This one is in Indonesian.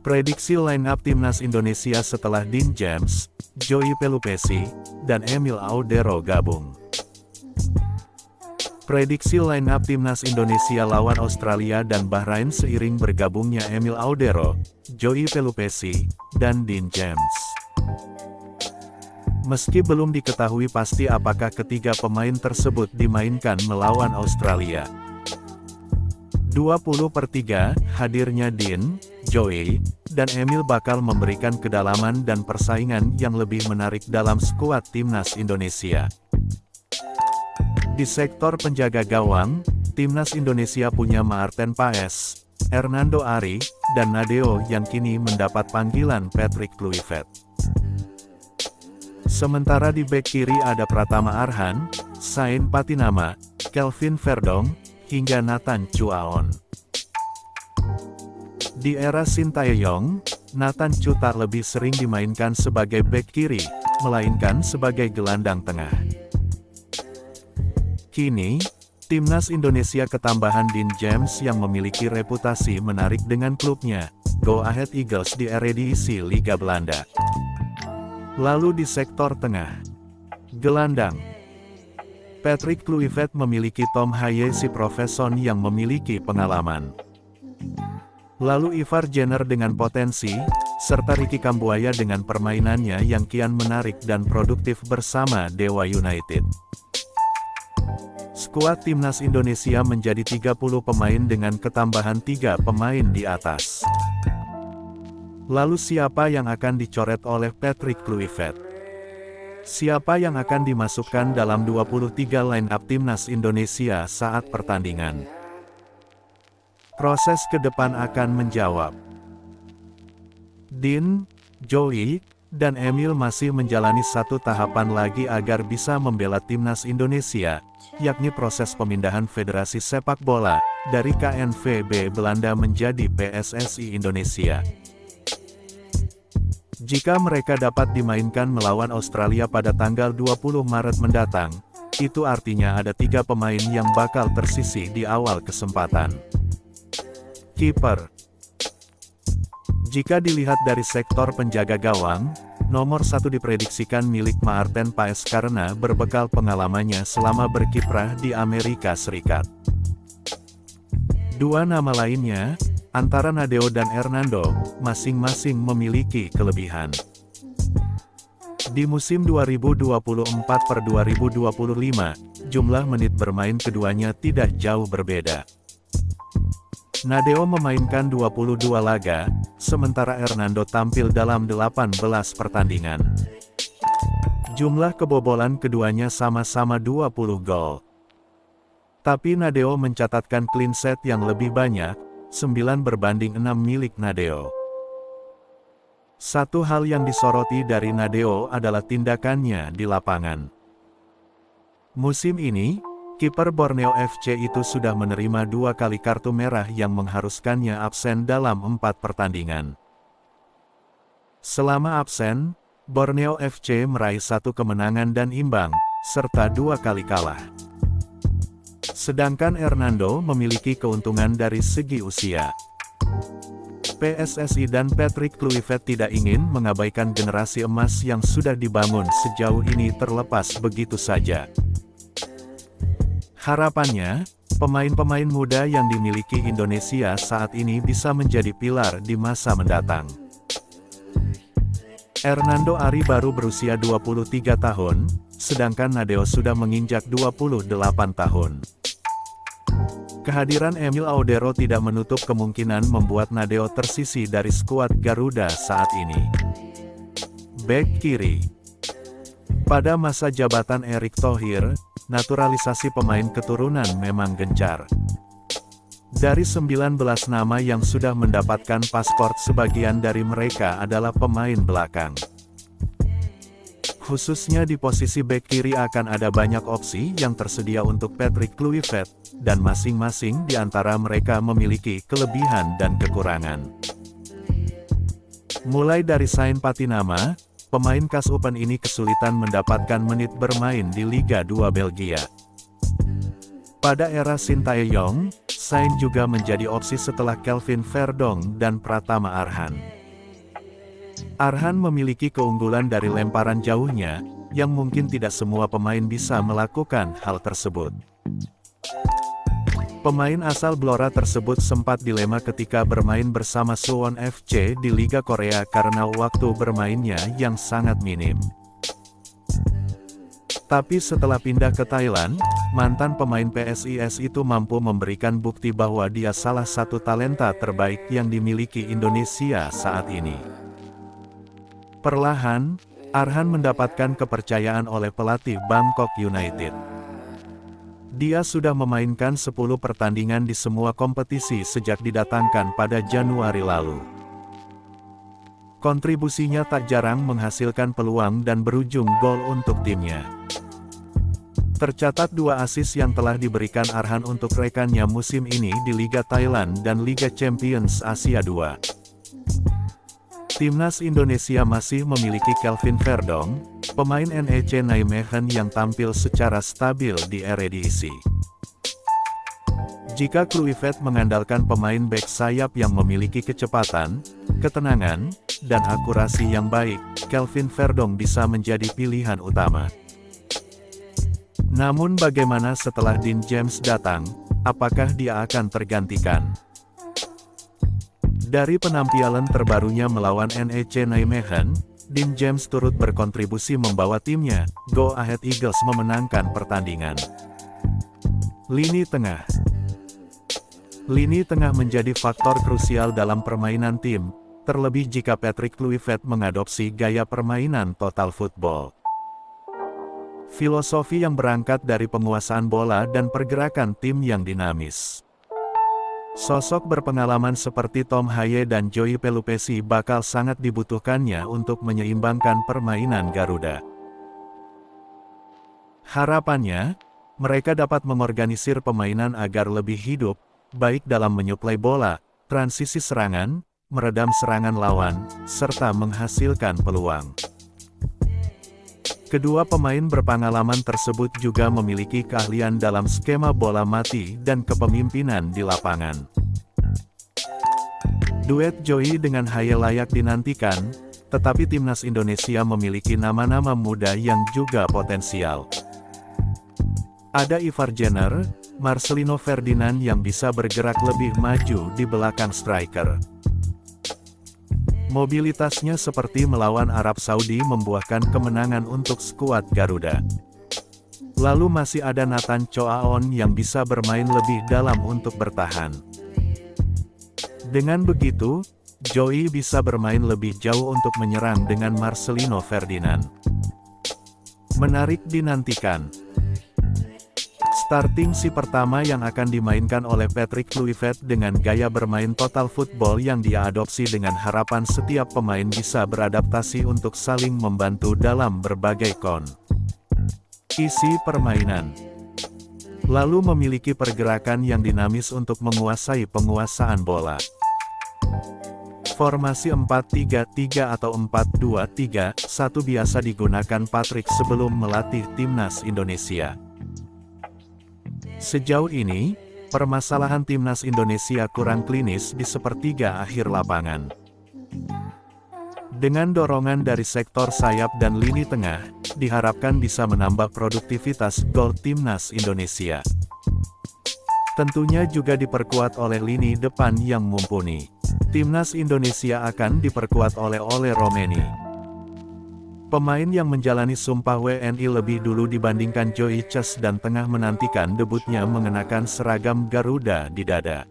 Prediksi line-up timnas Indonesia setelah Dean James, Joey Pelupesi, dan Emil Audero gabung. Prediksi line-up timnas Indonesia lawan Australia dan Bahrain seiring bergabungnya Emil Audero, Joey Pelupesi, dan Dean James. Meski belum diketahui pasti apakah ketiga pemain tersebut dimainkan melawan Australia. 20/3, hadirnya Dean, Joey, dan Emil bakal memberikan kedalaman dan persaingan yang lebih menarik dalam skuad timnas Indonesia. Di sektor penjaga gawang, timnas Indonesia punya Maarten Paes, Hernando Ari, dan Nadeo yang kini mendapat panggilan Patrick Kluivert. Sementara di bek kiri ada Pratama Arhan, Sain Patinama, Kelvin Verdong, hingga Nathan Chuaon. Di era Sintayong, Nathan Chu tak lebih sering dimainkan sebagai bek kiri, melainkan sebagai gelandang tengah. Kini, timnas Indonesia ketambahan Dean James yang memiliki reputasi menarik dengan klubnya, Go Ahead Eagles di Eredivisie Liga Belanda. Lalu di sektor tengah, gelandang, Patrick Kluivert memiliki Tom Haye si profesion yang memiliki pengalaman. Lalu Ivar Jenner dengan potensi, serta Ricky Kambuaya dengan permainannya yang kian menarik dan produktif bersama Dewa United. Skuad timnas Indonesia menjadi 30 pemain dengan ketambahan 3 pemain di atas. Lalu siapa yang akan dicoret oleh Patrick Kluivert? Siapa yang akan dimasukkan dalam 23 line-up timnas Indonesia saat pertandingan? Proses ke depan akan menjawab. Dean, Joey, dan Emil masih menjalani satu tahapan lagi agar bisa membela timnas Indonesia, yakni proses pemindahan Federasi Sepak Bola dari KNVB Belanda menjadi PSSI Indonesia. Jika mereka dapat dimainkan melawan Australia pada tanggal 20 Maret mendatang, itu artinya ada 3 pemain yang bakal tersisih di awal kesempatan. Kiper. Jika dilihat dari sektor penjaga gawang, nomor 1 diprediksikan milik Maarten Paes karena berbekal pengalamannya selama berkiprah di Amerika Serikat. 2 nama lainnya, antara Nadeo dan Hernando, masing-masing memiliki kelebihan. Di musim 2024/2025, jumlah menit bermain keduanya tidak jauh berbeda. Nadeo memainkan 22 laga, sementara Hernando tampil dalam 18 pertandingan. Jumlah kebobolan keduanya sama-sama 20 gol. Tapi Nadeo mencatatkan clean sheet yang lebih banyak, 9 berbanding 6 milik Nadeo. Satu hal yang disoroti dari Nadeo adalah tindakannya di lapangan. Musim ini, kiper Borneo FC itu sudah menerima 2 kali kartu merah yang mengharuskannya absen dalam 4 pertandingan. Selama absen, Borneo FC meraih 1 kemenangan dan imbang, serta 2 kali kalah. Sedangkan Hernando memiliki keuntungan dari segi usia. PSSI dan Patrick Kluivert tidak ingin mengabaikan generasi emas yang sudah dibangun sejauh ini terlepas begitu saja. Harapannya, pemain-pemain muda yang dimiliki Indonesia saat ini bisa menjadi pilar di masa mendatang. Hernando Ari baru berusia 23 tahun, sedangkan Nadeo sudah menginjak 28 tahun. Kehadiran Emil Audero tidak menutup kemungkinan membuat Nadeo tersisih dari skuad Garuda saat ini. Bek kiri. Pada masa jabatan Erick Thohir, naturalisasi pemain keturunan memang gencar. Dari 19 nama yang sudah mendapatkan paspor, sebagian dari mereka adalah pemain belakang. Khususnya di posisi bek kiri akan ada banyak opsi yang tersedia untuk Patrick Kluivert, dan masing-masing di antara mereka memiliki kelebihan dan kekurangan. Mulai dari Sain Patinama, pemain KAS Open ini kesulitan mendapatkan menit bermain di Liga 2 Belgia. Pada era Sintayong, Sain juga menjadi opsi setelah Kelvin Verdong dan Pratama Arhan. Arhan memiliki keunggulan dari lemparan jauhnya, yang mungkin tidak semua pemain bisa melakukan hal tersebut. Pemain asal Blora tersebut sempat dilema ketika bermain bersama Suwon FC di Liga Korea karena waktu bermainnya yang sangat minim. Tapi setelah pindah ke Thailand, mantan pemain PSIS itu mampu memberikan bukti bahwa dia salah satu talenta terbaik yang dimiliki Indonesia saat ini. Perlahan, Arhan mendapatkan kepercayaan oleh pelatih Bangkok United. Dia sudah memainkan 10 pertandingan di semua kompetisi sejak didatangkan pada Januari lalu. Kontribusinya tak jarang menghasilkan peluang dan berujung gol untuk timnya. Tercatat 2 assist yang telah diberikan Arhan untuk rekannya musim ini di Liga Thailand dan Liga Champions Asia 2. Timnas Indonesia masih memiliki Kelvin Verdong, pemain NEC Nijmegen yang tampil secara stabil di Eredivisie. Jika Kluivert mengandalkan pemain bek sayap yang memiliki kecepatan, ketenangan, dan akurasi yang baik, Kelvin Verdong bisa menjadi pilihan utama. Namun bagaimana setelah Dean James datang, apakah dia akan tergantikan? Dari penampilan terbarunya melawan NEC Nijmegen, Dean James turut berkontribusi membawa timnya, Go Ahead Eagles memenangkan pertandingan. Lini tengah. Lini tengah menjadi faktor krusial dalam permainan tim, terlebih jika Patrick Kluivert mengadopsi gaya permainan total football. Filosofi yang berangkat dari penguasaan bola dan pergerakan tim yang dinamis. Sosok berpengalaman seperti Tom Haye dan Joey Pelupessy bakal sangat dibutuhkannya untuk menyeimbangkan permainan Garuda. Harapannya, mereka dapat mengorganisir permainan agar lebih hidup, baik dalam menyuplai bola, transisi serangan, meredam serangan lawan, serta menghasilkan peluang. Kedua pemain berpengalaman tersebut juga memiliki keahlian dalam skema bola mati dan kepemimpinan di lapangan. Duet Joey dengan Haye layak dinantikan, tetapi timnas Indonesia memiliki nama-nama muda yang juga potensial. Ada Ivar Jenner, Marcelino Ferdinand yang bisa bergerak lebih maju di belakang striker. Mobilitasnya seperti melawan Arab Saudi membuahkan kemenangan untuk skuad Garuda. Lalu masih ada Nathan Choaon yang bisa bermain lebih dalam untuk bertahan. Dengan begitu, Joey bisa bermain lebih jauh untuk menyerang dengan Marcelino Ferdinand. Menarik dinantikan. Starting si pertama yang akan dimainkan oleh Patrick Kluivert dengan gaya bermain total football yang dia adopsi dengan harapan setiap pemain bisa beradaptasi untuk saling membantu dalam berbagai isi permainan. Lalu memiliki pergerakan yang dinamis untuk menguasai penguasaan bola. Formasi 4-3-3 atau 4-2-3-1 biasa digunakan Patrick sebelum melatih timnas Indonesia. Sejauh ini, permasalahan timnas Indonesia kurang klinis di sepertiga akhir lapangan. Dengan dorongan dari sektor sayap dan lini tengah, diharapkan bisa menambah produktivitas gol timnas Indonesia. Tentunya juga diperkuat oleh lini depan yang mumpuni. Timnas Indonesia akan diperkuat oleh Ole Romeni. Pemain yang menjalani sumpah WNI lebih dulu dibandingkan Joey Chess dan tengah menantikan debutnya mengenakan seragam Garuda di dada.